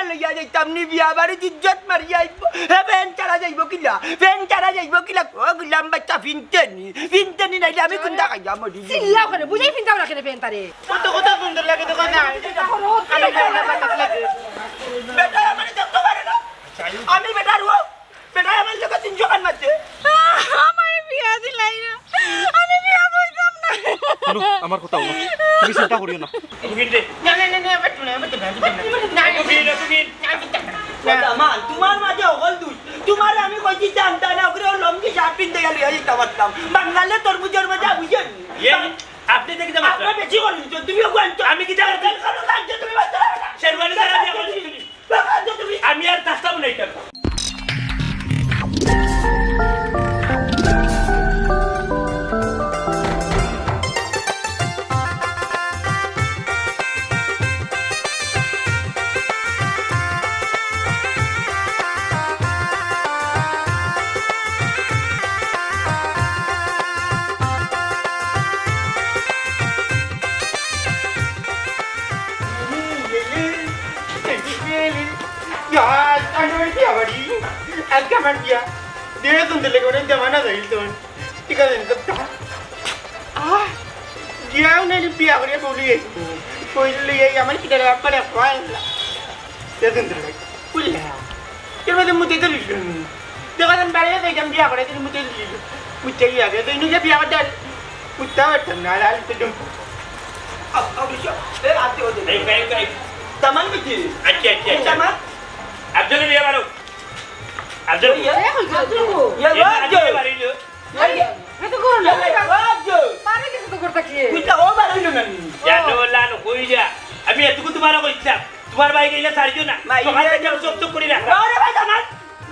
অগুনে লইয়া যাইতাম নি বিয়া বাড়িতে ইজ্জত মারিয়া আইব হে ফ্যান চালা যাইব কিলা ও গুলাম বাচ্চা ফিনতে নি নাইলে আমি কোনটা খাইয়া মরি চিল্লাও করে বুঝাই ফিনতাও না কেন ফেনতারে কত কথা সুন্দর লাগে তো কথা বেটা আমার দেখতে পারে না আমি বেটা রো বেটা আমার লোক 300 কান মারছে আমার বিয়া দিলাই না আমি বিয়া বইতাম না আমার কথা হলো তুমি চিন্তা করিও না মান তোমার মাঝে অগল দুই তোমার আমি কইছি জানতা না ওরে লম্বি শার্ট পিনতে গেল এই তাওয়াতাম বাঙালে তরমুজের মজা বুঝেন আপনি দেখি জামা আপনি বেশি করেন তুমিও কোয়ান্ত আমি কি জানি তুমি বাচ্চা শেরওয়ানি দ্বারা দিয়া বলছি তুমি আমি আর তাস্তাম নাই কেন Taman betul. अच्छा Taman. अब्दुल भैया मारो अब्दुल Ya wajib. मैं तो कौन Ya wajib. मारे किसी तो करता किए Kita obat ini kan. जानो ला नो कोई जा अभी तुमको तुम्हारा कोई इच्छा तुम्हारे भाई के लिए सारी जो ना Mai तो हाथ dia जब सब कुछ नहीं रहा Orang apa taman?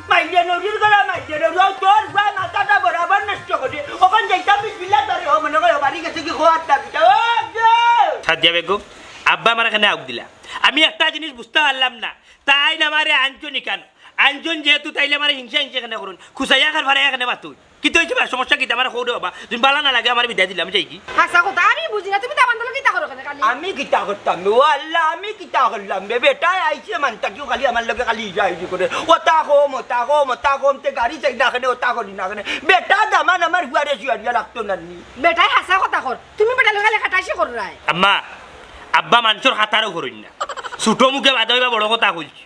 Mai dia nuril kalau mai dia nuril tor gua mata dah berabar nasi kau. Okan jadi bismillah dari oh mana kau bari kasih kuat tak kita. Wajib. Sadia Begum আব্বা আমার এখানে আউক দিলা আমি একটা জিনিস বুঝতে পারলাম না তাই না আমারে আঞ্জনি কেন আঞ্জন যেহেতু তাইলে আমার হিংসা এখানে করুন খুসাইয়া খার ভাড়া এখানে মাতুই কিন্তু হয়েছে সমস্যা কি আমার সৌরে বাবা তুমি বালা না লাগে আমার বিদায় দিলাম যাই কি হাসা কথা আমি বুঝি না তুমি তো আমাদের কি তা করো কেন কালি আমি kita করতাম ওয়াল্লাহ আমি kita করলাম বেটা আইছে মানতা কিউ খালি আমার লগে খালি যাই করে ওটা কম তে গাড়ি চাই না কেন ওটা করি না কেন বেটা দামান আমার হুয়ারে শুয়ারিয়া রাখতো না নি বেটাই হাসা কথা কর তুমি বেটা লগা লেখা টাইসি কর রাই আম্মা আব্বা মানুষের হাতারও করুন না ছোট মুখে বাধা হইবা বড় কথা কইছি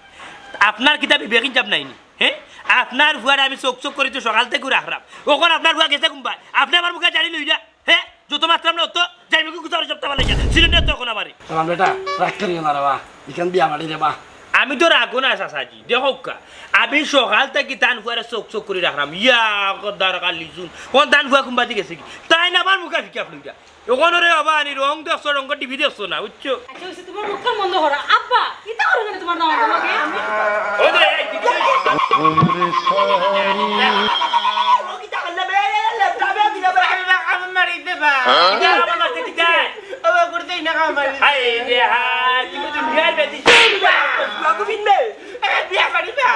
আপনার কিতা বিবেক চাপ নাইনি হ্যাঁ আপনার ভুয়ারে আমি চোখ চোখ করে তো সকাল থেকে রাখলাম ওখন আপনার ভুয়া গেছে কোনবাই আপনি আমার মুখে জানি লইলা হ্যাঁ যত মাত্রা আমরা অত যাইবে কি কুচার সপ্তাহ ভালো সিলিন্ডার তখন আমারে আমার বেটা রাগ করিও না রে বা ইখান বিয়া মারি রে বা আমি তো রাখো না চাচাজি দেখো আমি সকাল থেকে তান ভুয়ারে চোখ চোখ করে রাখলাম ইয়া কদার কালি জুন কোন তান ভুয়া কুম্বাতি গেছে কি তাই না আমার মুখে ফিকা ফ্লুইটা ওখানে বাবা আনি রং দেখছো রঙ টিভি দেখছো না বুঝছো আচ্ছা তোমার মুখখান বন্ধ করো আব্বা কি তা করো কেন তোমার নাম আমাকে ও দে ও kita করলে বে ল্যাপটপে দিলা বে আমি মারি দেবা এটা আমার মারতে দিতে ও করতেই না আমার হাই রে হাই তুমি তো বিয়ার বেদি লাগু বিনবে বিয়া করিবা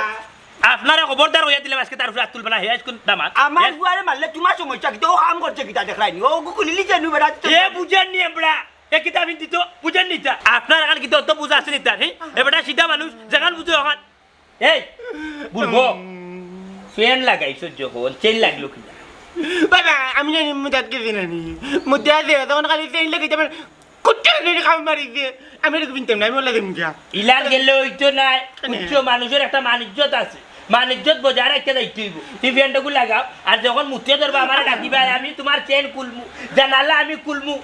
আপনারা খবরদার হইয়া দিলে আজকে তার রাত তুলবা না হে আজকে দামাত আমার হুয়ারে মারলে তোমার সমস্যা কি তো কাম করছে কিটা দেখাইনি ও গুকুলি জানু বেড়া এ বুঝেন নি এবড়া এ কিতাব দিত বুঝেন নি তা আপনার আগান কি তো বুঝা আছে নি তার হে এবড়া সিধা মানুষ জাগান বুঝো ওখান এই বুলবো ফ্যান লাগাইছো যখন চেল লাগলো কি বাবা আমি জানি মুদাত গেছি নানি মুদে আছে তখন খালি চেইন লাগে যাবেন কুত্তে নেই খাম মারি দিয়ে আমি এরকম বিনতাম না আমি বলে দিম গিয়া ইলার গেলে হইতো নাই উচ্চ মানুষের একটা মানিজ্যত আছে মানিজ্যত বজায় রাখতে যাইতে হইব তুমি ফ্যানটাকে লাগাও আর যখন মুতে ধরবা আমার ডাকিবা আমি তোমার চেন খুলমু জানালা আমি খুলমু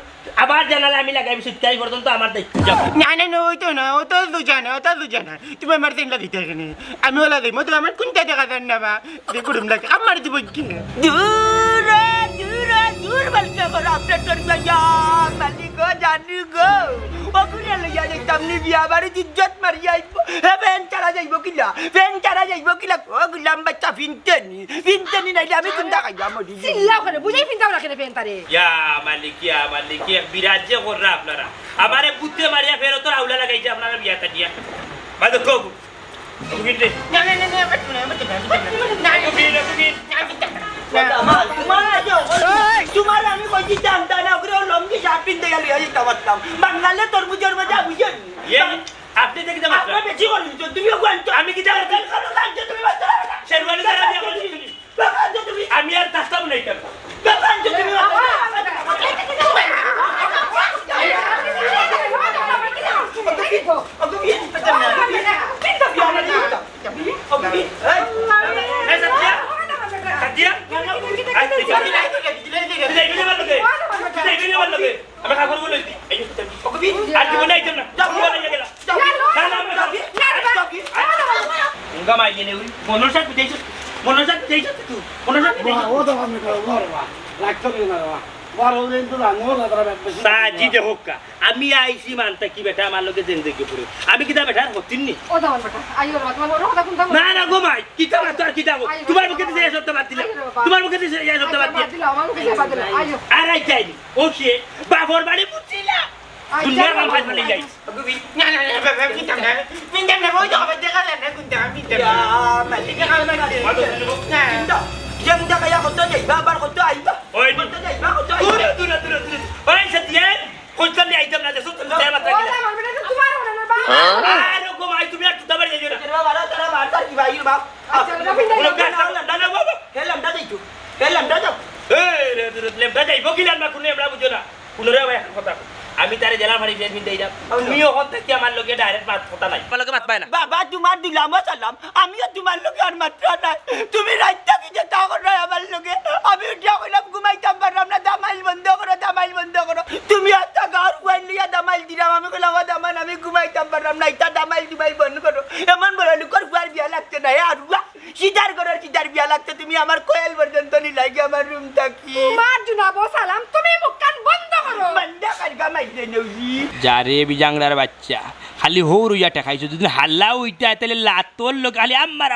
আবার জানালা আমি লাগাইবি শীতকাল পর্যন্ত আমার দায়িত্ব যাবো না না না ওই তো না ও তো দুজা না তুমি আমার চেইন লাগিতে এখানে আমি বলে দিম তো আমার কোনটা দেখা দেন না বা দেখুন লাগে আমার দিব কি দূর বলতে করো আপনার তোর গয়া মালিক জানি গো ওগুনে লইয়া যাইতাম নি বিয়া বাড়িতে ইজ্জত মারিয়া আইব হে ফ্যান চালা যাইব কিলা ও গুলাম বাচ্চা ফিনতে নি নাইলে আমি কোনটা খাইয়া মরি চিল্লাও করে বুঝাই ফিনতাও না কেন ফেনতারে ইয়া মালিক বিরাজ্য কররা আপনারা আমারে বুদ্ধে মারিয়া ফেরো তো আউলা লাগাইছে আপনারা বিয়াটা দিয়া বাদ কো বুঝিতে না না না তোমার আমি কইছি জানতা না ওরে লম্বি শার্ট পিনতে গেল এই তাওয়াতাম বাঙালে তরমুজের মজা বুঝেন আপনি দেখি দাম আপনার বেশি করুন তো তুমিও কোয়ান্ট আমি কি দাম তুমি বাচ্চা শেরওয়ানি দ্বারা বিয়া করছি তুমি আমি আর কাজটা বানাইতাম তুমি এই সাদিয়া সাদিয়া আই দেখি আমি খাবার বলে দিই এই আর কি বলে আইতাম না যাও বলে গেলা উঙ্গা মাই গেলে উই মনসাত বুঝাইছ মনসাত বুঝাইছ তুই মনসাত ও তো আমি করব বাবা রাগ করিও না বাবা বড় হলেন তো জানো না তারা বেশি সাজি দে হোক্কা আমি আইছি মানতা কি বেটা আমার লগে জিন্দেগি পুরো আমি কিটা বেটা হতিননি ও দাও বেটা আইও বাবা তোমার ওর কথা কোনটা না না গো মাই কিটা না তোর কিটা গো তোমার মুখে দিয়ে শব্দ বাদ দিলা তোমার মুখে দিয়ে শব্দ বাদ দিলা দিলা আমার মুখে বাদ দিলা আইও আর আই যাইনি ও সে বাবর বাড়ি বুঝছিলা দুনিয়ার কাম কাজ বলে যাই না না না বাবা কিতাম না মিন্দাম না ওই তো হবে দেখা না কুনটা মিন্দাম না মালিকা কামে না yang dah kaya kota jai babar kota aida ওই kota jai ba kota দূরে aida দূরে দূরে দূরে ওই সাদিয়া কইতাম নি আইতাম না দেখো তুমি তেরা মাত্রা ও গেলা আমার বেটা তোমার ওরে না বাবা আরে গো মাই তুমি আর তুদা বাড়ি যাইও না terima bara tara marta ki bayi ba আচ্ছা না পিন্দা বলো গাছ lamda na baba helam da jai tu helam da jao এই রে দূরে লেমটা যাইবো কি না কোনে আমরা বুঝো না কোনরে ভাই কথা আমি তারে জেলা ফাড়ি দিয়ে দিন দেইরা তুমিও হন থেকে আমার লগে ডাইরেক্ট মাত কথা নাই আমার লগে মাত পায় না বাবা তোমার দিলাম সালাম আমিও তোমার লোকে আর মাত্র নাই তুমি রাইতা কি যে তা করো আমার লোকে আমি উঠিয়া কইলাম ঘুমাইতাম পারলাম না দামাইল বন্ধ করো তুমি আত্মা গার গুয়াই লিয়া দামাইল দিলাম আমি কইলাম দামান আমি ঘুমাইতাম পারলাম না ইতা দামাইল দিবাই বন্ধ করো এমন বড় লোকের গুয়ার বিয়া লাগতে না আর সিদার বিয়া লাগতে তুমি আমার কোয়েল পর্যন্ত নি লাগে আমার রুম থাকি তোমার জুনাবো সালাম তুমি মুখ কান বন্ধ করো বন্ধ কর গামাইতে নউজি যারে বিজাংরার বাচ্চা খালি হৌ রুইয়া টেকাইছো যদি হাল্লা উইটা তাহলে লাতর লোক খালি আম্মার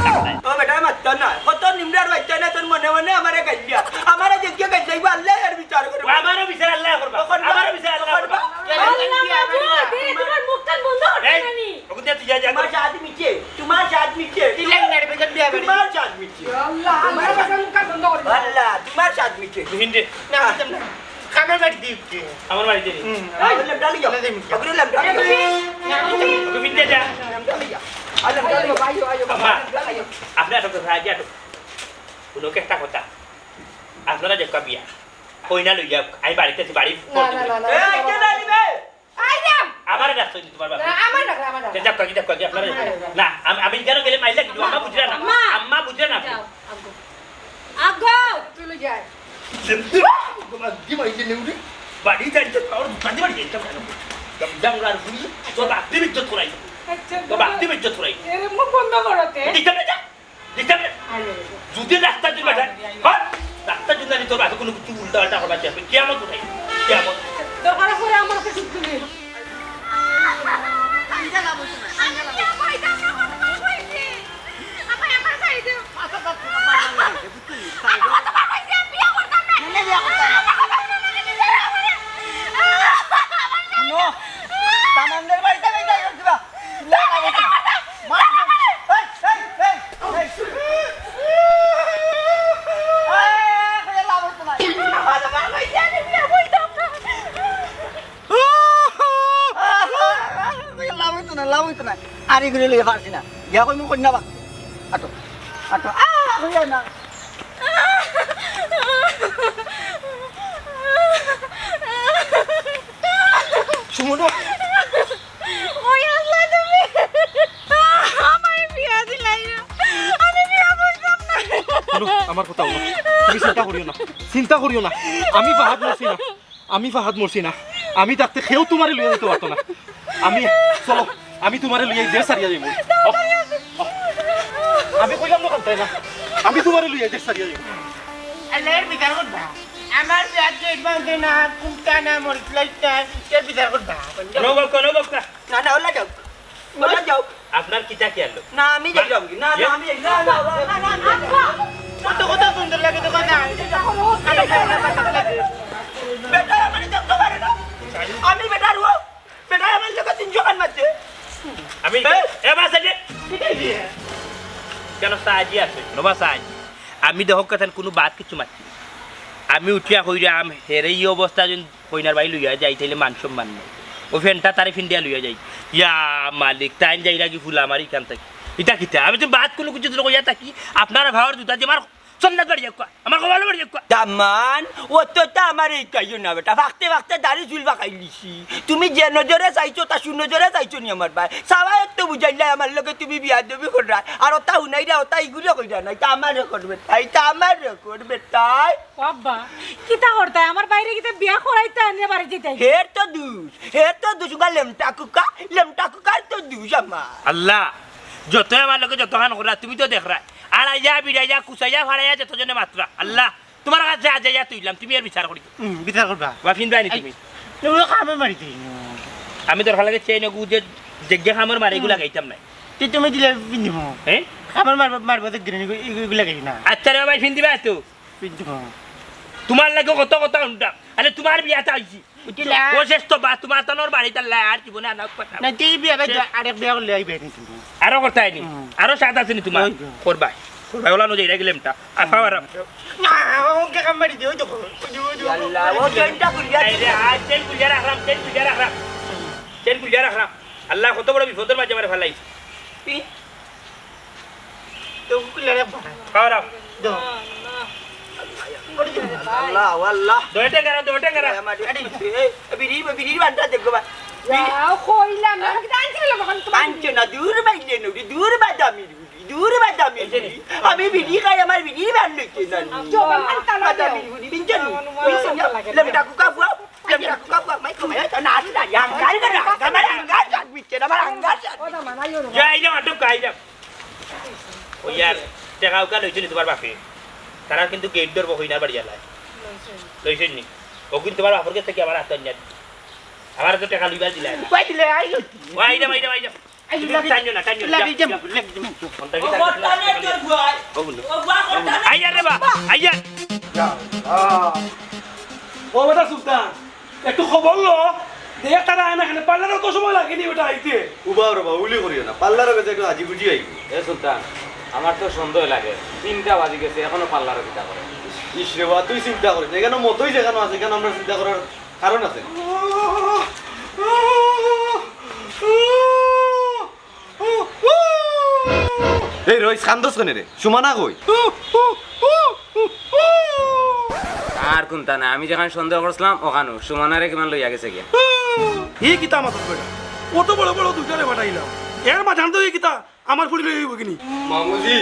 টাকায় ও বেটা মাত্তা না কত নিমরার বাচ্চা না তোর মনে মনে আমারে গাইয়া আমারে দেখিয়ে গাইবা আল্লাহ আর বিচার করবে আমারও বিচার আল্লাহ করবা আমারও বিচার আল্লাহ করবা আল্লাহ বাবু দে তোমার মুখ কান বন্ধ করতে এই জানি ওকে তুই যা যা তোমার সাথ মিছে দিলাম না রে বেটা বিয়া বাড়ি তোমার সাথ মিছে আল্লাহ আমার কাছে মুখ কান বন্ধ করতে আল্লাহ তোমার সাথ মিছে হিন্দে না মিন্দাম না কামের বাড়ি দিউকে আমার বাড়িতে নি আল্লাহ ডালি যাও আগুরে লাম ডালি না মিন্দাম ওকে হিন্দে যা আল্লাহ ডালি যাও আইও আম্মা আপনি আটক রাজি আটক কোনোকে একটা কথা আপনারা যে কাবিয়া কইনা লই যাও আমি বাড়িতে আছি বাড়ি না এই কে ডালিবে আইলাম আমার রাস্তা তোমার বাবা আমার না যাক কাকি আপনারা না আমি কেন গেলে মাইলা কিন্তু আম্মা বুঝরা না আম্মা বুঝরা না যাও আগো চলে যায় কি মাইছে নেউরি বাড়ি যাইতে আর বাড়ি বাড়ি যাইতে জাংলার বুড়ি তো বাতি বিদ্যুৎ করাই আচ্ছা তো বাতি বিদ্যুৎ করাই এর মুখ বন্ধ করতে দিতাম না যা দিতাম না যদি রাস্তা যদি বাটা হ্যাঁ রাস্তা যদি আমি তোর বাকি কোনো কিছু উল্টা পাল্টা করবা চাইবে কিয়ামত উঠাই কিয়ামত দোকানে পরে আমার কাছে তুমি নো তামান্দের বাড়িতে যাই দিবা লাগা বসে মার এই কই লাভ হতো না আরে মার কই জানি বিয়া বইতাম না লাভ হতো না আরে ঘুরে লই পারছি না গিয়া কই মু কন্যা বা আটো হইয়া না সুমনো ওই আল্লাহ তুমি আমার বিয়া দিলাই না আমি বিয়া বলতাম না শুনো আমার কথা হলো তুমি চিন্তা করিও না আমি ফাহাদ মরছি না আমি তাতে খেয়েও তোমারে লইয়া যেতে পারতো না চলো আমি তোমারে লইয়া দেশ সারিয়া যাইব আমি কইলাম না কান্তাই না আমি তোমারে লইয়া দেশ সারিয়া যাইব আল্লাহর বিচার করবা আমার বিয়া জেট বাঁধে না কুমটা না মরিচ লাইতা এর বিচার করবা নবকা না ওলা যাও আপনার কিটা কি আলো না আমি যাই যাও না আমি যাই না কত কত সুন্দর লাগে তো কথা বেটা আমারে দেখতে পারে না আমি বেটা রো বেটা আমার লোক তিনশো কান মারছে আমি এ বাসাজে কেন সাজি আছে নবা সাজ আমি দেহ কথা কোনো বাত কিছু মাতি আমি উঠিয়া কইরা আম হেরে এই অবস্থা যেন কইনার বাই লইয়া যাই তাইলে মান সম্মান নাই ও ফ্যানটা তারে ফিন্ডিয়া লইয়া যাই ইয়া মালিক টাইম যাই রাখি ফুল আমার এখান থেকে এটা কিতা আমি তো বাদ কোনো কিছু কইয়া থাকি আপনারা ভাওয়ার জুতা যে আমার সন্ন্যাস বাড়ি যাক আমার কমাল বাড়ি যাক দামান ও তো আমার এই কাইও না বেটা ফাঁকতে ফাঁকতে দাড়ি চুল বাকাই লিছি তুমি যে নজরে চাইছো তা সুনজরে চাইছো নি আমার ভাই সবাই তো বুঝাইলাই আমার লগে তুমি বিয়া দেবি করা আর ওটা হুনাইরা ওটা ইগুলো কইরা না এটা আমারে করবে তাই তা আমারে করবে তাই বাবা কিতা করতে আমার বাইরে কিতা বিয়া করাইতে আনিয়ে বাড়ি যেতে হের তো দুষ গা লেমটা কুকার তো দুষ আমার আল্লাহ যতই আমার লোকে যতখান করা তুমি তো দেখরা আড়াইয়া বিড়াইয়া কুচাইয়া ফাড়াইয়া যতজনে মাত্রা আল্লাহ তোমার কাছে আজ যাইয়া তুইলাম তুমি আর বিচার করি বিচার করবা বাফিন বাইনি তুমি এগুলো খামে মারি দিই আমি দরকার লাগে চেয়ে নগু যে জেগে খামর মারে এগুলা গাইতাম নাই তুই তুমি দিলে পিন্ধিব হ্যাঁ খাবার মারবো তো গ্রেন এগুলো গাই না আচ্ছা রে ভাই ফিন দিবা তো পিন্ধিব তোমার লাগে কত কথা শুনতাম আরে তোমার বিয়াটা হইছি ও শ্রেষ্ঠ বা তোমার তনর বাড়িতে আর জীবনে আনা কথা না তুই বিয়া আরেক বিয়া করলে আইবে নি তুমি আরো করতে আইনি আরো সাত আছে নি তোমার করবাই করবাই ওলা নজে গেলামটা আফা আর না ওকে কাম মারি দিও তো আল্লাহ ও কেনটা কইরা আইরে আজ চেন কুলিয়া রাখলাম চেন কুলিয়া রাখলাম আল্লাহ কত বড় বিপদের মাঝে মারে ফেলাই তো কুলে রে খাওয়া দো আল্লাহ আল্লাহ দোটে গেরা বিড়ি বান্টা দেখো বা যাও কইলাম না কিতা আনছিল বাগান তোমার আনছো না দূর বাইলে নুরি দূর বাদামি আমি বিড়ি খাই আমার বিড়ি বান লইছে না জবান আনতা না বাদামি বিড়ি বিনছেন লেমটা কুকা বুয়া মাই কমে তা না না আঙ্গার করা আমার আঙ্গার সাত বিচ্ছে আমার আঙ্গার সাত ওটা মানাইও না যাই না আটক কাইলাম ও ইয়ার টাকা উকা লইছনি তোমার বাপে তারা কিন্তু গেট দর বকইনা বাড়ি আলাই লইছনি ও কিন্তু তোমার বাপর কাছে কি আমার হাত নিয়া আমার তো টাকা লইবা দিলা কই দিলে আইলো আইডা টাইনো না লাগি জম বর্তমানে তোর ভয় ও বুয়া করতা না আইয়া রে বা আইয়া ও বেটা সুলতান একটু খবর লো দেখ তারা আয় না এখানে পার্লারে তো সময় লাগেনি ওটা আইতে উবা রে বা উলি করিও না পাল্লার কাছে একটু আজি গুজি আইব এ সুলতান আমার তো সন্দেহ লাগে 3টা বাজি গেছে এখনো পাল্লার চিন্তা করে ইস রে বা তুই চিন্তা করিস এখানে মতই যেখানে আছে এখানে আমরা চিন্তা করার কারণ আছে এই রইস খান্দস কেন রে সুমানা কই আর কোনটা না আমি যেখানে সন্দেহ করছিলাম ওখানে সুমানারে কিমান লইয়া গেছে গিয়া এই কিতা মাথা বেটা কত বড় বড় দুটারে বাটাইলাম এর মা জানতো এই কিতা আমার ফুড়ি লই হইব কিনি মামুজি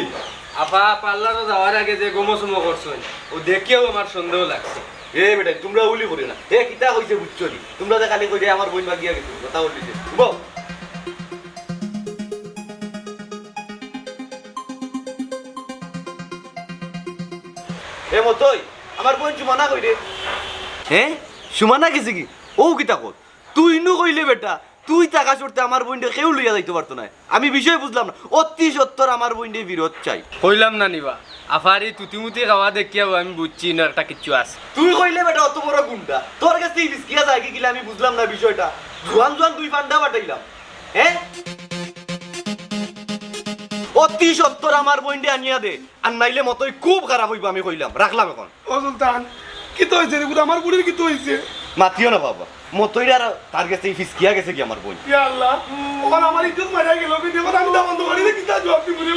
আপা পাল্লারও যাওয়ার আগে যে গোমসুমো করছেন ও দেখেও আমার সন্দেহ লাগছে এ বেটা তোমরা উলি করিও না এ কিতা কইছে বুঝছো নি তোমরা যে খালি কই যে আমার বই মাগিয়া গেছে কথা বলিছে বল এ মতই আমার বোন সুমানা কই রে হ্যাঁ সুমানা গেছে কি ও কিতা কর তুই নু কইলে বেটা তুই টাকা সরতে আমার বোনটা কেউ লইয়া যাইতে পারতো না আমি বিষয় বুঝলাম না অতি সত্তর আমার বোনটা বিরোধ চাই কইলাম না নিবা আফারি তুতিমুতি খাওয়া দেখিয়াও আমি বুঝছি না একটা কিচ্ছু আছে তুই কইলে বেটা অত বড় গুন্ডা তোর কাছে এই বিস্কিয়া যায় কি কিলা আমি বুঝলাম না বিষয়টা জোয়ান জোয়ান দুই পান্ডা বাটাইলাম হ্যাঁ অতি সত্তর আমার বোনটা আনিয়া দে আর নাইলে মতই খুব খারাপ হইব আমি কইলাম রাখলাম এখন ও সুলতান কি তো হইছে রে আমার বুড়ির কি তো হইছে মাতিও না বাবা মতই আর তার কাছে এই ফিসকিয়া গেছে কি আমার বোন ইয়া আল্লাহ ওখান আমার ইজ্জত মারা গেল কি দেব আমি দাম বন্ধ করি কিতা জবাব দি বলি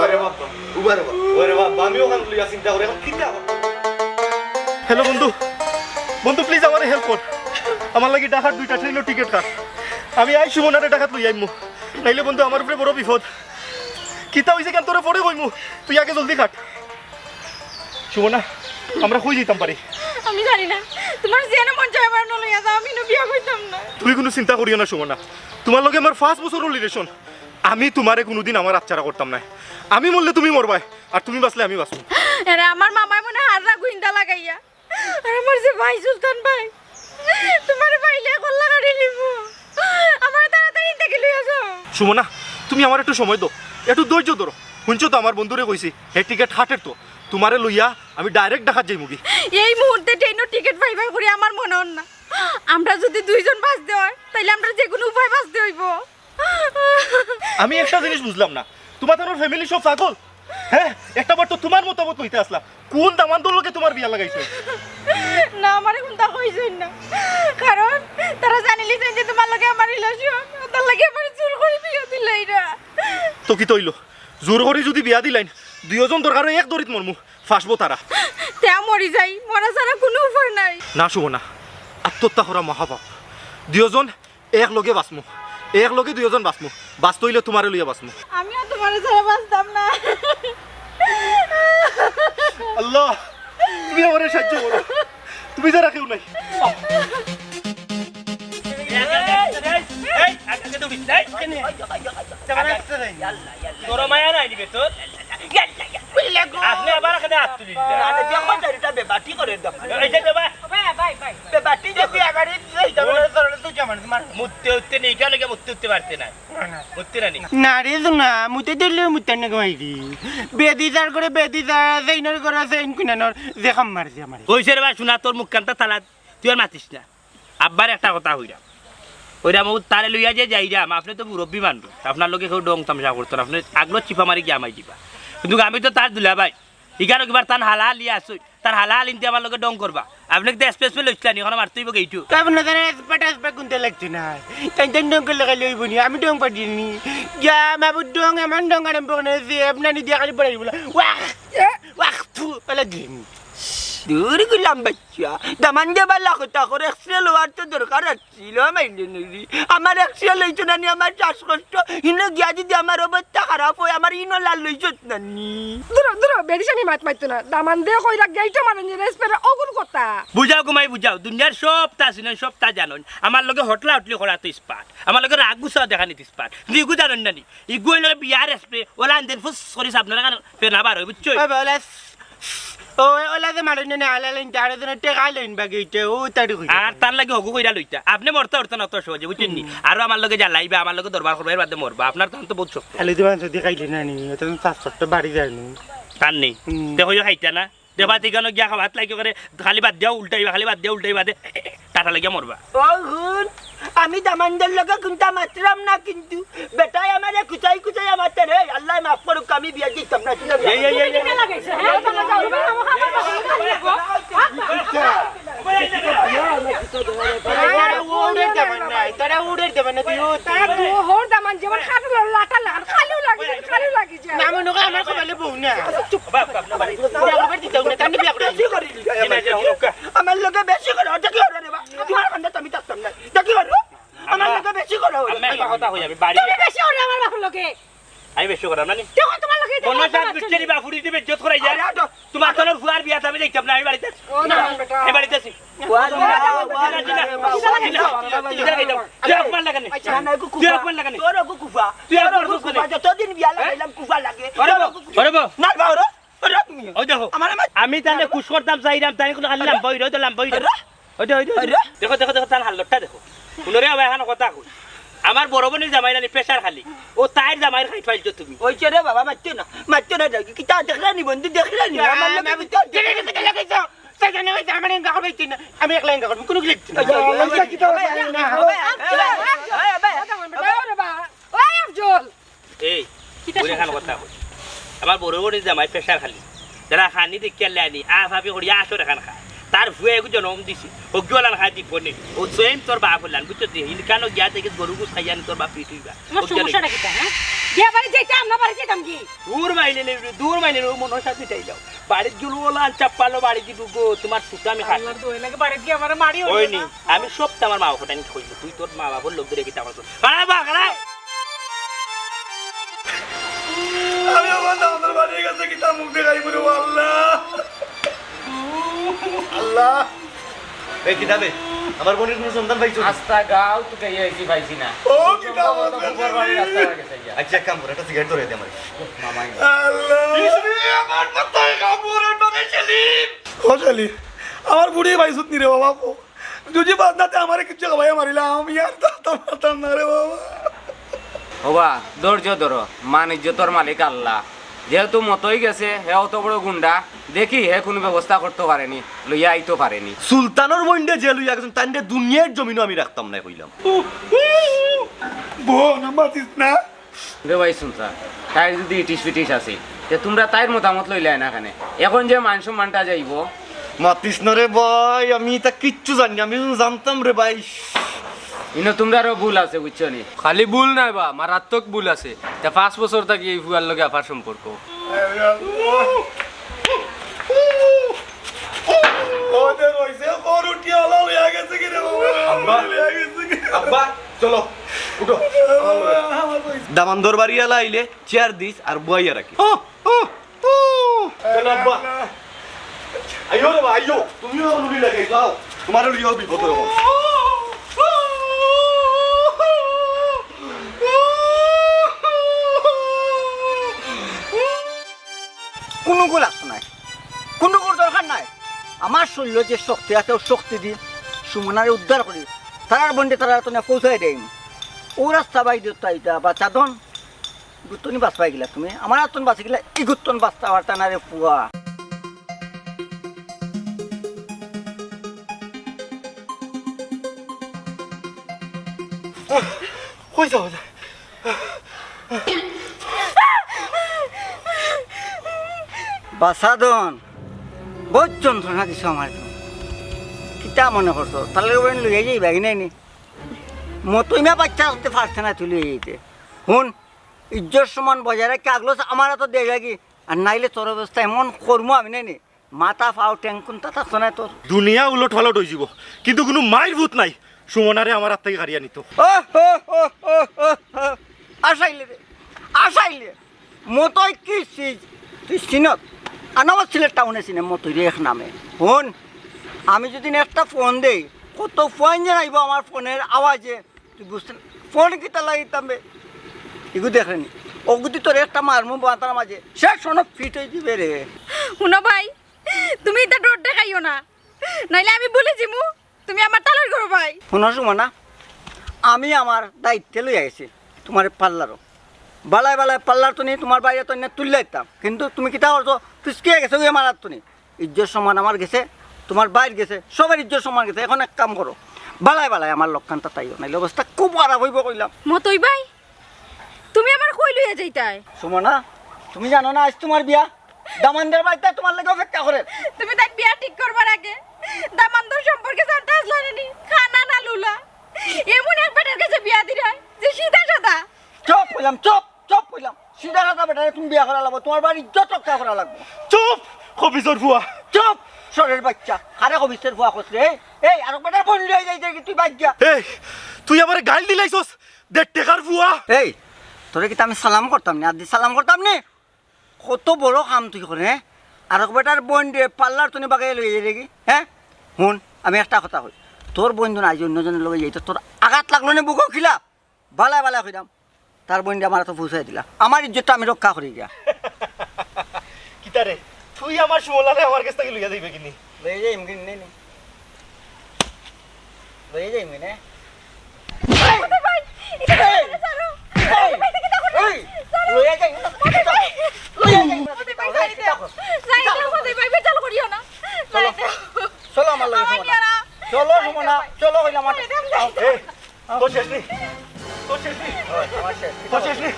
ওরে বাবা উবারে বাবা ওরে বাবা আমি ওখান লইয়া চিন্তা করে এখন কিতা হ্যালো বন্ধু বন্ধু প্লিজ আমার হেল্প কর আমার লাগি ঢাকার 2টা ট্রেনের টিকিট কাট আমি আই সুমনারে ঢাকাত লই আইমু নাইলে বন্ধু আমার উপরে বড় বিপদ কিতা হইছে কেন তোরে পরে কইমু তুই আগে জলদি কাট সুমনা আমরা কই যেতাম পারি আমি জানি না তোমার যেন মন চায় আমার নলইয়া যাও আমি না বিয়া কইতাম না তুই কোনো চিন্তা করিও না সুমনা তোমার লগে আমার 5 বছরের রিলেশন আমি তোমারে কোনোদিন আমার আচ্ছারা করতাম না আমি মরলে তুমি মরবাই আর তুমি বাঁচলে আমি বাঁচবো আরে আমার মামাই মনে হাররা গুইন্দা লাগাইয়া আর আমার যে ভাই সুলতান ভাই তোমারে পাইলে কল্লা গাড়ি লিব আমার তাড়াতাড়ি থেকে লইয়া যাও সুমনা তুমি আমার একটু সময় দাও একটু ধৈর্য ধরো শুনছো তো আমার বন্ধুরে কইছি হে টিকিট হাটের তো তোমারে লইয়া আমি ডাইরেক্ট ঢাকাত যাই মুগি এই মুহূর্তে ট্রেনের টিকিট পাইবা করে আমার মনে হন না আমরা যদি দুইজন বাঁচতে হয় তাইলে আমরা যে কোনো উপায় বাঁচতে হইব আমি একটা জিনিস বুঝলাম না তোমার তোমার ফ্যামিলি সব পাগল হ্যাঁ একটা বার তো তোমার মতামত কইতে আসলা কোন দামানদর লগে তোমার বিয়া লাগাইছো না আমার এখন তা কইছেন না কারণ তারা জানিলি যে তোমার লগে আমার রিলেশন তার লাগে আমার জোর করে বিয়ে দিলাই না তো কি তৈল জোর করে যদি বিয়া দিলাইন দুইজন দরকার এক দরিত মরমু ফাঁসবো তারা তে মরি যাই মরা ছাড়া কোনো উপায় নাই না শুভ না আত্মহত্যা করা মহাপাপ দুইজন এক লগে বাঁচমু এক লগে দুইজন বাঁচমু বাঁচতে হইলে তোমারে লইয়া বাঁচমু আমিও তোমার ছাড়া বাঁচতাম না আল্লাহ তুমি আমার সাহায্য করো তুমি যারা কেউ নাই তোর মায়া নাই দিবে তোর আপনি আবার এখানে হাত তুলি দেখো চারিটা বেবাটি করে দাও এই যে বাবা বেবাটি যে বিয়া বাড়ি মুততে উঠতে নেই কেন লেগে মুততে উঠতে পারতে না মুততে না নি না রে না মুতে দিলে মুতে না কমাইছি বেদি যার করে বেদি যা জৈনর করে জৈন কুনানোর যে খাম মারছি আমার কইছে রে ভাই শোনা তোর মুখ কান্তা তালা তুই আর মাতিস না আব্বার একটা কথা হইরা ওইরা মু তারে লইয়া যে যাইরাম আপনি তো মুরব্বী মানুষ আপনার লোকে কেউ ডং তামসা করতো না আপনি আগলো চিপা মারি গিয়ে আমায় দিবা কিন্তু আমি তো তার দুলা ভাই ইগারো কিবার তার হালাল ইয়া আসুই তার হালাল ইনতে আমার লোকে ডং করবা আপনি তো স্পেশাল লইছিলেন এখন মারতেইব গেইটু কাবনা জানা এসপাট কুনতে লাগছে না তাই তাই ডং করে লাগাই লইব নি আমি ডং পাঠিনি যা মাবু ডং এমন ডং আরম্ভ করে যে আপনার দিয়া খালি পড়াই বলা ওয়াহ ওয়াহ থু পালা দিন দূর গেলাম বাচ্চা দামান যাবার লাগতা করে এক্সরে লোয়ার তো দরকার ছিল আমার এক্সরে লইছো না আমার শ্বাসকষ্ট ইনো গিয়া যদি আমার অবস্থা খারাপ হয় আমার ইনো লাল লইছো না দূর বেরিসানি মাত মাইতো না দামান দে কইরা গাইটো মানে নি রেসপেরা অগুল কথা বুঝাও ঘুমাই বুঝাও দুনিয়ার সব তা শুনেন সব তা জানেন আমার লগে হটলা হটলি করা তো স্পাট আমার লগে রাগ গুছা দেখা নিতে স্পাট কিন্তু ইগু জানেন না নি ইগু লগে বিয়ার স্প্রে ওলা আনতেন ফুস করিস আপনারা ফের না বার হয় বুঝছো বলা ও ওলা যে মারেন না আলা লাইন তারে জন্য টেকা লাইন বাগিতে ও তাড়ি কই আর তার লাগে হগু কইরা লইতা আপনি মরতে উঠতে না তো সহজে বুঝছেন নি আর আমার লগে জ্বালাইবা আমার লগে দরবার করবে এর বাদে মরবা আপনার তখন তো বহুত শক্ত খালি দিবান যদি খাইলে না নি তো শাস্ত্র বাড়ি যায় নি তার নেই দেখো খাইতা না দেবা তিগানো গিয়া খাবাত লাগে করে খালি বাদ দিয়া উল্টাইবা খালি বাদ দিয়া উল্টাইবা দে টাটা লাগিয়া মরবা ও হুন আমি দামানদের লগে কোনটা মাত্রাম না কিন্তু বেটাই আমারে কুচাই কুচাই আমাতে রে আল্লাহ মাফ করুক আমি বিয়া দিতাম না তারা উড়ে দেবে না তুই হোর দামান যেমন খাটু লাটা লাট খালিও লাগি যায় না মনে করে আমার কপালে বউ না আমার লগে বেশি করে ওটা কি হলো রে বা তোমার কান্দা তুমি থাকতাম না তা কি হলো আমার লগে বেশি করে আমি একটা কথা হই যাবে বাড়ি তুমি বেশি ওরে আমার বাপ লগে আমি বেশি করাম না নি দেখো তোমার লগে কোন জাত বিচ্ছেরি বাফুরি দিবে ইজ্জত করাই যায় তোমার তলর ফুয়ার বিয়া আমি দেখতাম না আমি বাড়িতে এই বাড়িতে আছি আমি তাহলে খুশ করতাম চাইলাম তাই কোনো খালি লাম্বা হইরা তো লাম্বা হইরা দেখো দেখো দেখো তার হাল্লটা দেখো কোনরে আবার এখন কথা কই আমার বড় বোনের জামাই রানি প্রেসার খালি ও তাইর জামাইর খাই ফাইলছো তুমি ওই রে বাবা মারতো না দেখি কি তা দেখলানি বন্ধু দেখলানি আমার লগে আমি এক লাইন করবো কোনো লিখছি না ওই আফজল এই ওরে খান কথা কই আমার বড় বোনের জামাই প্রেসার খালি যারা খানি দেখিয়া লেনি ভাবি করিয়া আসরে খান খা তার ভুয়ে এগু জনম দিছি ওগলান খাই দিব নে ও সেম তোর বাপ হলান বুঝছো দি ইনকানো গিয়া থেকে গরু গুছ খাইয়ানি তোর বাপ পিটুইবা আমার সমস্যাটা কি হ্যাঁ বিয়া বাড়ি যাইতাম না বাড়ি যাইতাম কি দূর মাইনে ও মনের সাথে যাই যাও বাড়ি গেলো ওলা চাপ্পালো বাড়ি দিব গো তোমার সুতা আমি খাই আল্লাহর দোয় লাগে বাড়ি গিয়ে আমার মারি ওই নি আমি সব তোমার মা বাপটা নি কইলো তুই তোর মা বাবার লোক ধরে কি তামার খারাপ খারাপ আমি আমাদের বাড়ির কাছে কি তার মুখ দেখাই বলে আল্লাহ আল্লাহ এই কিতাবে আমার বোনের কোনো সন্তান পাইছো আস্তা গাও তো কে আইছি পাইছি না ও কিতাব উপর বাড়ি রাস্তা লাগে যাইয়া আচ্ছা কাম করে একটা সিগারেট ধরে দে আমার মামাই আল্লাহ আমার মাথায় কাপড় ঢোকে সেলিম ও সেলিম আমার বুড়ি ভাইসুত নি রে বাবা যদি বাদনাতে আমারে কিছু খাওয়াই মারিলা আমি আর তাতাম না রে বাবা ওবা ধৈর্য ধরো মান ইজ্জতর মালিক আল্লাহ যেহেতু মতই গেছে হে অত বড় গুন্ডা দেখি হে কোনো ব্যবস্থা করতে পারেনি লইয়া আইতো পারেনি সুলতানের বইন্ডে যে লইয়া গেছেন তান্ডে দুনিয়ার জমিনও আমি রাখতাম না কইলাম রে ভাই শুনছা তাই যদি ইটিস ফিটিস আছে যে তোমরা তাইর মতামত লইলাই না এখানে এখন যে মান সম্মানটা যাইব মাতিস না রে ভাই, আমি তা কিচ্ছু জানি না, আমি জানতাম রে ভাই। ইনো তোমরারও ভুল আছে বুঝছো নি? খালি ভুল নাই বা মারাত্মক ভুল আছে তা 5 বছর থাকি এই ফুয়ার লগে আপার সম্পর্ক আব্বা চলো উঠো। দামান্দর বাড়ি এলা আইলে চেয়ার দিস আর বইয়া রাখি। চলো আব্বা, আইও রে ভাই আইও, তুমিও লুলি লাগাই যাও, তোমারও লিও বিপদ হবে। কোনো গোল আসতো নাই, কোনো গোল দরকার নাই। আমার শরীর যে শক্তি আছে ও শক্তি দিয়ে সুমনারে উদ্ধার করি, তারার বন্ডে তারা তো পৌঁছাই দেয়। ও রাস্তা বাই দিতা এটা বা চাদন গুত্তনি বাস পাই গেলা তুমি, আমার আতন বাঁচি গেলা এই গুত্তন বাঁচতে পারতা না রে পুয়া। কই যাও বাসাদন বহুত যন্ত্রণা দিছো আমার তুমি, কিতা মনে করছো তাহলে লইয়া যাই বাকি নাই নি মতইমা বাচ্চা করতে পারছে না তুই লইয়া যাইতে। শুন ইজ্জত সমান বজায় রাখি আগলো আমার তো দেয় লাগি, আর নাইলে তোর অবস্থা এমন কর্ম আমি নাই নি মাথা পাও ট্যাঙ্কুন তা থাকতো না তোর। দুনিয়া উলট পালট হয়ে যাব, কিন্তু কোনো মায়ের ভূত নাই সুমনারে আমার হাত থেকে গাড়িয়া নিত। আসাইলে রে আসাইলে মতই কি তুই চিনত আনাবার ছেলে টাউনে চিনে মতই রে এক নামে। শুন আমি যদি একটা ফোন দেই কত ফোন যে আইব আমার ফোনের আওয়াজে, তুই বুঝতে ফোন কিতা লাগিতাম বে এগু দেখেনি ওগুদি তোর একটা মারমু বাতার মাঝে সে শোনো ফিট হয়ে দিবে রে। শুনো ভাই, তুমি এটা ডোর দেখাইও না, নাইলে আমি বলে জিমু তুমি আমার তালার ঘর ভাই। শোনো সুমনা, আমি আমার দায়িত্বে লই আইছি তোমার পাল্লারও বালায় বালায় পাল্লার তো নেই, তোমার বাইরে তো তুললে দিতাম, কিন্তু তুমি কিতা করছো পিসকিয়ে গেছে ওই আমার হাত তো নেই। ইজ্জত সমান আমার গেছে, তোমার বাইর গেছে, সবার ইজ্জত সমান গেছে। এখন এক কাম করো, বালায় বালায় আমার লক্ষণটা তাইও নাইলে অবস্থা খুব খারাপ হইব কইলাম। মতই ভাই তুমি আমার কই লইয়া যাইতাই? সুমনা তুমি জানো না আজ তোমার বিয়া, দামানদের বাড়িতে তোমার লাগে অপেক্ষা করে। তুমি তাই বিয়া ঠিক করবার আগে দামান্দর সম্পর্কে জানতে আসলে নি খানা না লুলা এমন এক বেটার কাছে বিয়া দিরাই যে সিধা সাদা। চপ কইলাম, চপ চপ কইলাম, সিধা কথা বেটারে তুমি বিয়া করা লাগবো, তোমার বাড়ির ইজ্জত রক্ষা করা লাগবো। চুপ কবিজর ফুয়া, চুপ সরের বাচ্চা, হারে কবিসের ফুয়া করছে। এই আর বেটার বন্ধু হয়ে যাই তুই বাচ্চা। এই তুই আমার গাল দিলাইছস 1.5 টাকার ফুয়া। এই তোরে কি আমি সালাম করতাম না, আদি সালাম করতাম নি? কত বড় কাম তুই করে, হ্যাঁ? আর বেটার বোন দিয়ে পাল্লার তুমি বাগাই লই যাই দেখি। হ্যাঁ শুন আমি একটা কথা কই, তোর বন্ধু না আজ অন্যজনের লগে যাইতো তোর আঘাত লাগলো না বুকও খিলা বালায় বালায় কইলাম, তার বোন দিয়ে আমার তো পৌঁছাই দিলা, আমার ইজ্জতটা আমি রক্ষা করি গিয়া। কিতারে তুই আমার সুমনারে আমার কাছ থেকে লইয়া যাইবে কিনি? লই যাই এমনি নেই নি লই যাই এমনি নে ভাই এটা ছাড়ো এই লইয়া যাই লইয়া যাই মতই ভাই যাইতে মতই ভাই বেচাল করিও না। চলো চলো আমার লগে সুমনা, চলো সুমনা চলো কইলাম। এই তো শেষ নি, তো শেষ নি, আমার শেষ তো শেষ নি।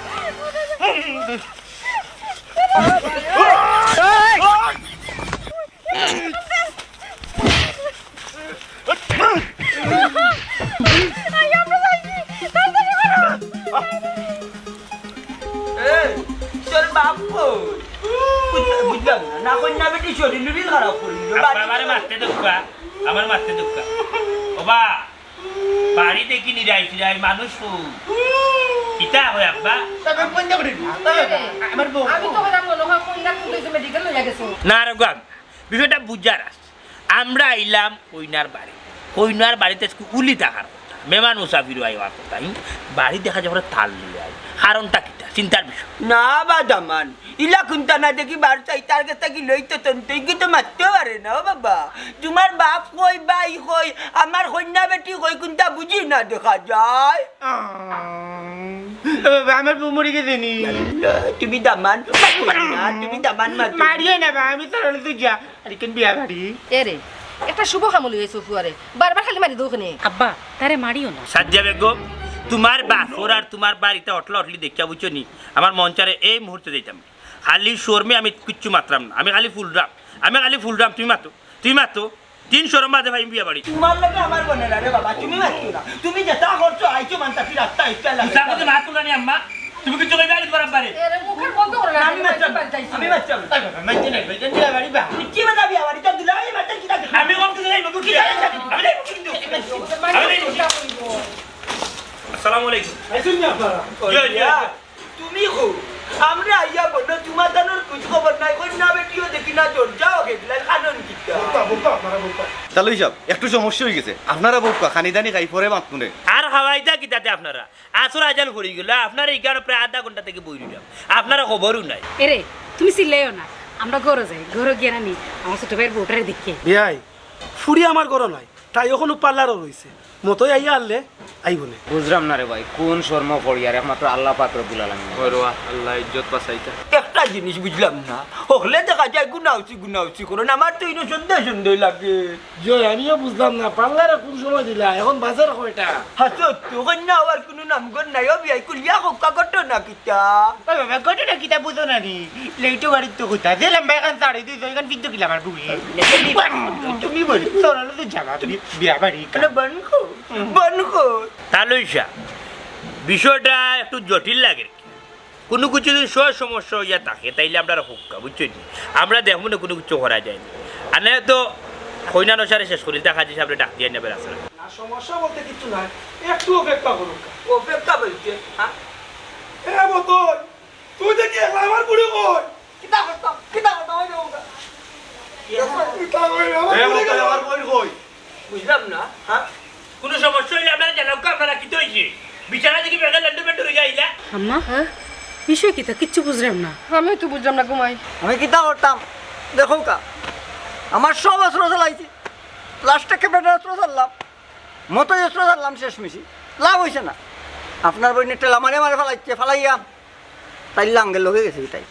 তোর বাপ বুঝলাম না কন্যা বেটি শরীর খারাপ করি আমার মারতে দুঃখা, আমার মারতে দুঃখা। ওবা বাড়ি দেখি নিরাইছি রাই মানুষ কিতা হয় আব্বা? আমার বউ আমি তো বললাম মনে হয় কইনা কুইছে মেডিকেল লইয়া গেছো। না রে গাম বিষয়টা বুঝার আস। আমরা আইলাম কইনার বাড়ি, কইনার বাড়িতে উলি থাকার কথা, মেহমান মুসাফির আইবার কথা, বাড়ি দেখা যাবে তাল লিয়ে আই। কারণটা কিতা চিন্তার বিষয় না বাদামান ইলা কুন্তা না দেখি বার চাই তার কাছে কি লইতো তুই কি তো মারতে পারে না ও বাবা। তোমার বাপ কই বাই কই আমার কন্যা বেটি কই কুন্তা বুঝি না দেখা যায়। আমার বউ মরে গেছে নি। তুমি দামান তুমি দামান মারিয়ে না ভাই, আমি তোর তুই যা আর কেন বিয়া বাড়ি এরে একটা শুভ কামলি হয়েছে ফুয়ারে বারবার খালি মারি দোকানে। আব্বা তারে মারিও না। সাজ্জা বেগম তোমার বাপর আর তোমার বাড়িতে অটলা অটলি দেখিয়া বুঝছো নি আমার মঞ্চারে এই মুহূর্তে দিতাম। খালি শর্মে আমি কিচ্ছু মাত্রাম না, আমি খালি ফুলরাম তুমি মাতো 300 বাদে ভাই বিয়া বাড়ি তোমার লগে আমার বোনের আরে বাবা তুমি মারছো না, তুমি যেটা করছো আইছো মানতাছি রাস্তা ইচ্ছা লাগে সামনে মাত তুলানি আম্মা, তুমি কিছু কইবে আলি করাম পারে এর মুখের বন্ধ করে না আমি মারছো আমি মারছো মাইতে নাই ভাই বিয়া বাড়ি বা কি বাবা বিয়া বাড়ি তো দুলাই মারতে কি থাকে আমি কোন কিছু নাই বন্ধু কি আমি যাই কিন্তু আসসালামু আলাইকুম আইসুন না আপনারা তুমি কো আমরা আইয়া বন্ধ তোমার দানোর কুছ খবর নাই কই না বেটিও দেখি না জোর যাও গেলা কানন কিটা বুকা আপনারা বুকা তাহলে হিসাব একটু সমস্যা হয়ে গেছে আপনারা বউকা খানি দানি খাই পরে মাত শুনে আর হাওয়াইদা কিতাতে আপনারা আসর আজান করি গেল আপনারা এখানে প্রায় আধা ঘন্টা থেকে বই রইলাম, আপনারা খবরও নাই। এরে তুমি চিল্লাইও না, আমরা ঘরে যাই, ঘরে গিয়ে নানি আমার ছোট ভাইয়ের বউটারে দেখে বিয়াই ফুড়ি আমার ঘর নাই, তাই এখনো পার্লারও রয়েছে, মতোই আইয়া আনলে আইবনে। বুঝলাম না রে ভাই কোন শর্ম পড়ি আর একমাত্র আল্লাহ পাক রব্বুল আলামিন। ওরওয়া আল্লাহ ইজ্জত বাঁচাইতা। একটা জিনিস বুঝলাম না, হলে দেখা যায় গুনাউচি করুন, আমার তো ইনো সন্দেহ লাগে। জয় আমিও বুঝলাম না, পার্লারে কোন সময় দিলা, এখন বাজার কয়টা? হাসো তো কন্যা হওয়ার কোনো নামগর নাই, ও বিয়াই কুলিয়া কোকা করতো না কিতা। ওই বাবা ঘটনা কিতা বুঝো না নি লেইটো গাড়ি তো কোথা দিলাম বেগান সাড়ে দিই জয়গান কিন্তু কিলাম আর বুড়ি তুমি বলি তোরা তো যাবা তুমি বিয়া বাড়ি বনকো তালইসা বিষয়টা একটু জটিল লাগে, কোনো কিছু যদি সমস্যা হইয়া থাকে তাইলে আমরা হুক্কা বুঝছি, আমরা দেখবো না কোনো কিছু করা যায় না, আর না তো কইনা নসারে শেষ করি দেখা যাচ্ছে আপনি ডাক দিয়ে নেবে আসলে না সমস্যা বলতে কিছু নাই, একটু অপেক্ষা করুন। অপেক্ষা বলছে হ্যাঁ এ মতন তুই দেখি আমার বুড়ি কই কিতা করতাম ওই দেবো আমার বই কই বুঝলাম না। হ্যাঁ কোনো সমস্যা হইলে আপনারা জানাও, আপনারা কি তো হয়েছে বিছানা থেকে বেগা লন্ডু বেন্ডু হয়ে যাইলা। আম্মা বিষয় কি তা কিচ্ছু বুঝলাম না। আমি তো বুঝলাম না ঘুমাই। আমি কিতা করতাম দেখো কা, আমার সব অস্ত্র চালাইছি, লাস্টে কেপেটা অস্ত্র চাললাম, মতোই অস্ত্র চাললাম, শেষ মিশি লাভ হয়েছে না। আপনার বই টেলা মারে ফালাইয়া তাই লাঙ্গের লোকে গেছে তাই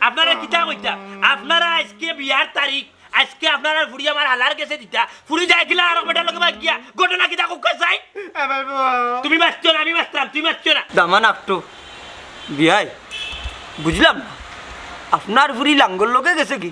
আপনারা কিতা কইতা, আপনারা আজকে বিয়ার তারিখ, আজকে আপনারা ফুড়ি আমার হালার গেছে দিতা, ফুড়ি যাইছিলা আর বেটার লোকে বাদ গিয়া ঘটনা কিতা কুকা চাই। তুমি বাঁচছো না, আমি বাঁচতাম, তুমি বাঁচছো না। দামান আপটু বিয়াই বুঝলাম না, আপনার ফুরি লাঙ্গল লোকে গেছে কি,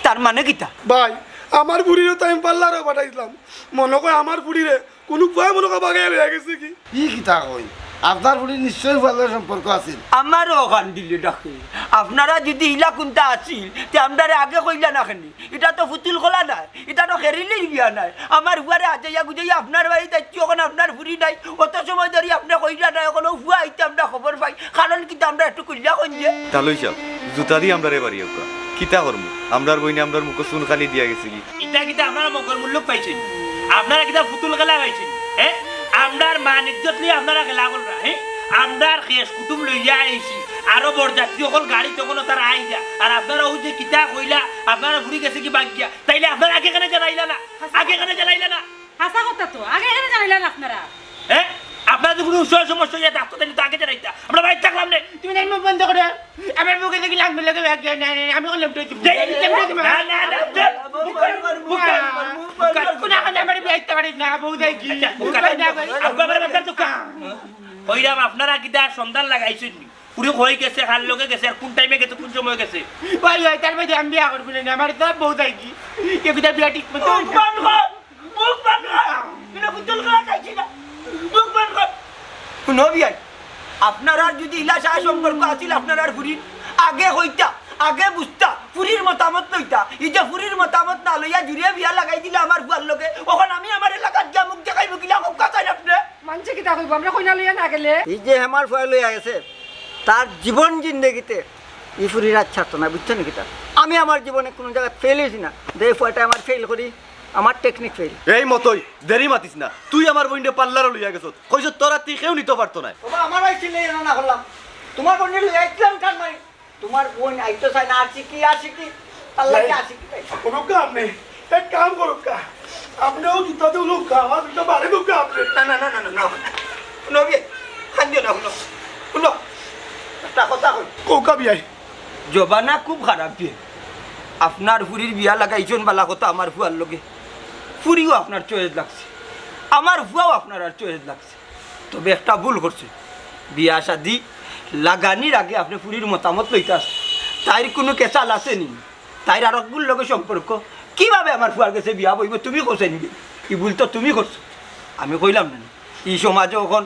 তার মানে কিতা? ভাই আমার বুড়িরে তো আমি পার্লারে পাঠাইছিলাম, মনে কয় আমার বুড়িরে কোনো ভয় মনে কয় বাগায় রয়ে গেছে কি। কি কিতা কই, আপনার বুড়ি নিশ্চয়ই পার্লার সম্পর্ক আছে। আমারও ওখান দিলে ডাকে, আপনারা যদি ইলা কোনটা আছিল তে আমরারে আগে কইলা না খানি, এটা তো ফুতুল খোলা নাই, এটা তো খেরিলেই বিয়া নাই। আমার হুয়ারে আজাইয়া গুজাইয়া আপনার বাড়ি যাচ্ছি, ওখানে আপনার ফুরি নাই, অত সময় ধরে আপনি কইলা নাই, ওখানে হুয়া আইতে আমরা খবর পাই, কারণ কিন্তু আমরা একটু কইলা কইলে তাহলে হিসাব জুতা দিয়ে আমরা রে বাড়ি হোকা কিতা করবো, আমরার বইনে আমরার মুখে চুন খালি দিয়া গেছে কি। এটা কিতা আপনারা মঙ্গল মূল্য পাইছেন, আপনারা কিতা ফুতুল খেলা পাইছেন, হ্যাঁ আমরার মান ইজ্জত নিয়ে আপনারা খেলা কররা, হ্যাঁ আমরার শেষ কুটুম লইয়া আইছি, আরো বরযাত্রী সকল গাড়ি তখন তারা আইয়া, আর আপনারা ওই যে কিতা কইলা আপনারা ঘুরি গেছে কি বাগিয়া, তাইলে আপনারা আগে কেন জানাইলা না, আগে কেন জানাইলা না? হাসা কথা তো আগে এখানে জানাইলেন আপনারা, হ্যাঁ আপনারা যদি কোনো সমস্যা হইয়া থাকতো তাহলে তো আগে জানাইতা, আমরা বাড়ি থাকলাম না। তুমি জানি মুখ বন্ধ করে আমার মুখে দেখি লাগবে লাগে আমি কোনো লেপটে দিব না না না কোনা কোনা আমার বিয়াইতে পারি না বউ যাই কি কইরাম আপনারা কিতা সন্ধান লাগাইছেন পুরো হয়ে গেছে, হার লোকে গেছে, আর কোন টাইমে গেছে, কোন সময় গেছে, ওই ওই তার মধ্যে আমি বিয়া করবো না, আমার তো বউ যাই কি এগুলা বিয়া ঠিক মতো আপনারা যদি ইলা সাহা সম্পর্ক আছিল আপনার ফুরি আগে হইতা, আগে বুঝতা, ফুরির মতামত লইতা, এই যে ফুরির মতামত না লইয়া জুড়ে বিয়া লাগাই দিলে আমার বুয়ার লোকে, ওখানে আমি আমার এলাকার যা মুখ দেখাইব কিলা খুব কাছাই আপনি মানছে কিতা কইব আমরা কইনা লইয়া না গেলে। এই যে হেমার ফুয়া লইয়া গেছে তার জীবন জিন্দগিতে এই ফুরির আর ছাড়তো না, বুঝছেন কিতা? আমি আমার জীবনে কোনো জায়গায় ফেল হয়েছি না, যে ফুয়াটা আমার ফেল করি, আমার টেকনিক ফেল। এই মতই দেরি মাতিস না, তুই আমার বইনে পার্লারও লইয়া গেছ, কইছ তোরা তুই কেউ নিতে পারতো না। বাবা আমার আইছিলে না করলাম, তোমার বোন লইয়া আইছিলাম কার মারি, তোমার বোন আইতো চাই না, আসি কি আল্লাহ আসি কি করুকা আপনি এক কাম করুকা, আপনিও জুতাতে উলুকা, আমার জুতা বাড়ি ঢুকা আপনি। না না না না না না নবী খান্দিও না, শুনো শুনো একটা কথা কই, কোকা বিয়াই জবানা খুব খারাপ দিয়ে আপনার ফুরির বিয়া লাগাইছেন বালা কথা আমার ফুয়ার লগে, ফুরিও আপনার চয়েস লাগছে, আমার ভুয়াও আপনার আর চয়েস লাগছে তবে একটা ভুল করছে বিয়া শাদি লাগানির আগে আপনি ফুরির মতামত লইতে আসছেন তাইর কোনো কেঁচাল আছে নি তাইর আর একগুল লগে সম্পর্ক কিভাবে আমার ফুয়ার কাছে বিয়া বইব তুমি করছে নিবি কি ভুল তো তুমি করছো আমি কইলাম না এই সমাজে এখন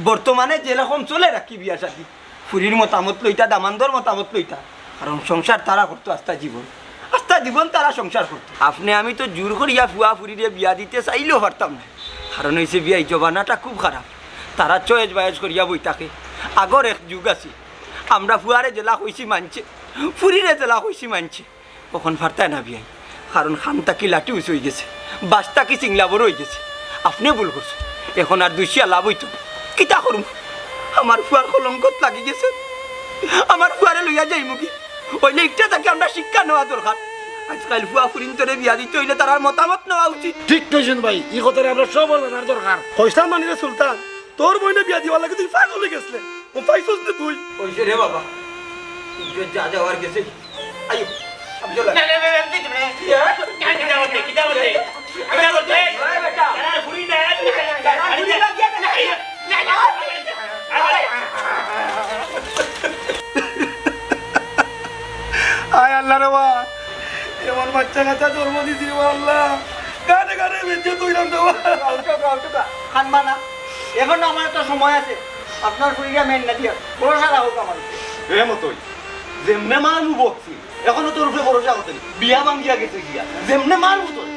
বর্তমানে যেরকম চলে রাখি বিয়া শাদি ফুরির মতামত লইতা দামান্দর মতামত লইতা কারণ সংসার তারা করতো আস্থা জীবন তারা সংসার করতো আপনি আমি তো জোর করিয়া ফুয়া ফুরিরে বিয়া দিতে চাইলেও পারতাম না কারণ হয়েছে বিয়া এই জবানাটা খুব খারাপ তারা চয়েস বায়েস করিয়া বই থাকে আগর এক যুগ আছে আমরা ফুয়ারে জেলা হইছি মানছে ফুরিরে জেলা হইছি মানছে কখন ফারতায় না বিয়াই কারণ খানটাকি লাঠি উঁচু হয়ে গেছে বাসটাকি চিংলা বড় হয়ে গেছে আপনি ভুল করছেন এখন আর দুইশিয়া লাভ হইতো কিতা করুন আমার ফুয়ার কলঙ্কত লাগি গেছে আমার ফুয়ারে লইয়া যাই মুখি ওইলে একটা তাকে আমরা শিক্ষা নেওয়া দরকার আজকাল ফুয়া ফুরিন তোরে বিয়া দিতে হইলে তার মতামত নেওয়া উচিত ঠিক কইছেন ভাই এই কথাটা আমরা সবার জানার দরকার কইসাম মানি রে সুলতান তোর বইনে বিয়া দিবার লাগে তুই পাগল হয়ে গেছলে ও পাইছস না তুই ওইসে রে বাবা ইজ্জত যা যাওয়ার গেছে আইও আব্দুল্লাহ না না না দিতে রে কিটা বলতে আমি না বলতে বেটা না ফুরি না ফুরি লাগিয়া না আয় আল্লাহ রে বা এমন বাচ্চা কাচ্চা জন্ম দিছি রে আল্লাহ কানে কানে বেঁচে তুইলাম তো খানবা না এখন আমার তো সময় আছে আপনার ফুরিয়া মেন না দিয়া ভরসা রাখো আমার এ মতই যেমনে মানু বকছি এখনো তোর উপরে ভরসা করতে বিয়া ভাঙ্গিয়া গেছে গিয়া যেমনে মানু তোর